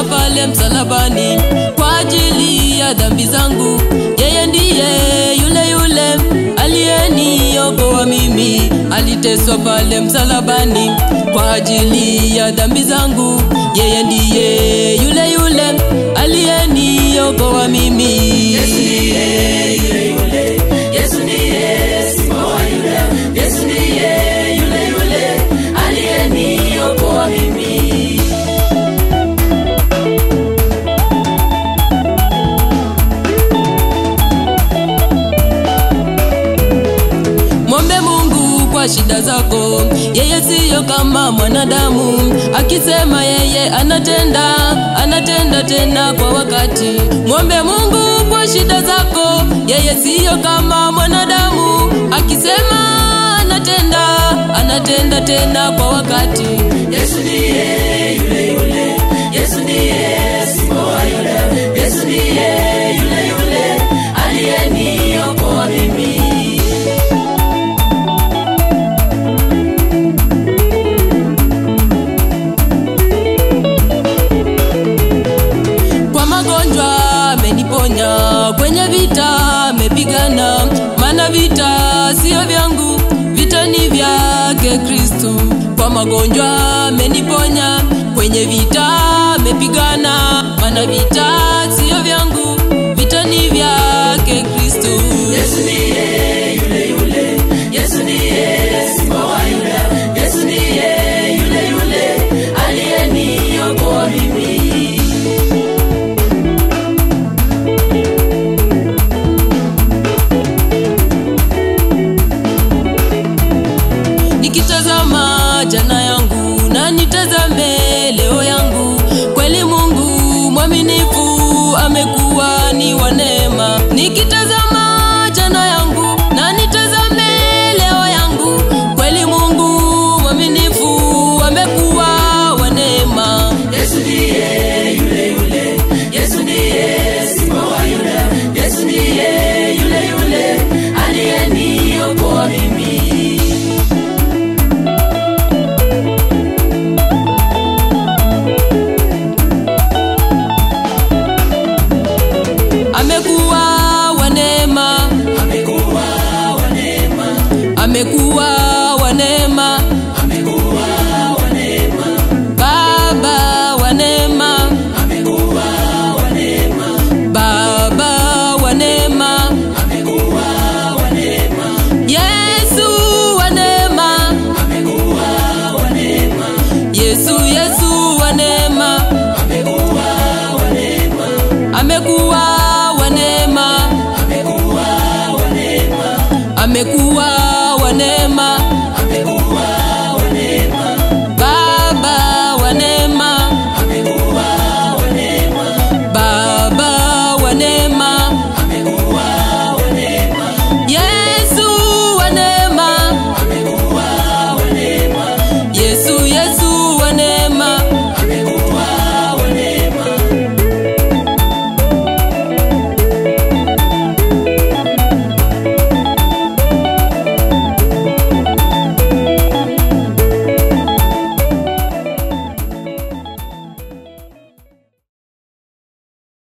Pale msalabani kwa ajili ya dhambi zangu, yeye ndiye yule aliyeniokoa mimi. Aliteswa pale msalabani kwa ajili ya dhambi zangu, yeye ndiye yule aliyeniokoa mimi. Yesu ndiye yule, Yesu ndiye Simba wa Yuda, Yesu ndiye yule aliyeniokoa mimi. Kwa shida zako, yeye siyo kama mwanadamu. Akisema yeye anatenda tena kwa wakati. Muombe Mungu kwa shida zako, yeye siyo kama mwanadamu. Akisema anatenda tena kwa wakati. Yesu ndiye yule, Yesu ndiye Simba wa Yuda, Yesu ndiye yule aliyeniokoa mimi. Kwenye vita mepigana, maana vita sio vyangu, vita ni vyake Kristo. Kwa magonjwa ameniponya, kwenye vita mepigana, maana vita sio vyangu, vita ni vyake Kristo. Yesu ndiye yule, Yesu ndiye Simba wa Yuda, Yesu ndiye yule aliyeniokoa mimi. Nikitazama jana yangu na nitazame leo yangu, kweli Mungu mwaminifu amekuwa ni wa neema. Nikitazama jana yangu na nitazame leo yangu, kweli Mungu mwaminifu amekuwa wa neema. Yesu ndiye yule, Yesu ndiye Simba wa Yuda, Yesu ndiye yule aliyeniokoa mimi. Amekuwa wa neema, amekuwa wa neema, amekuwa wa neema, amekuwa wa neema. Baba wa neema, amekuwa wa neema, Baba wa neema, amekuwa wa neema. Yesu wa neema, amekuwa wa neema, Yesu wa neema, amekuwa wa neema, amekuwa wa neema, amekuwa wa neema, amekuwa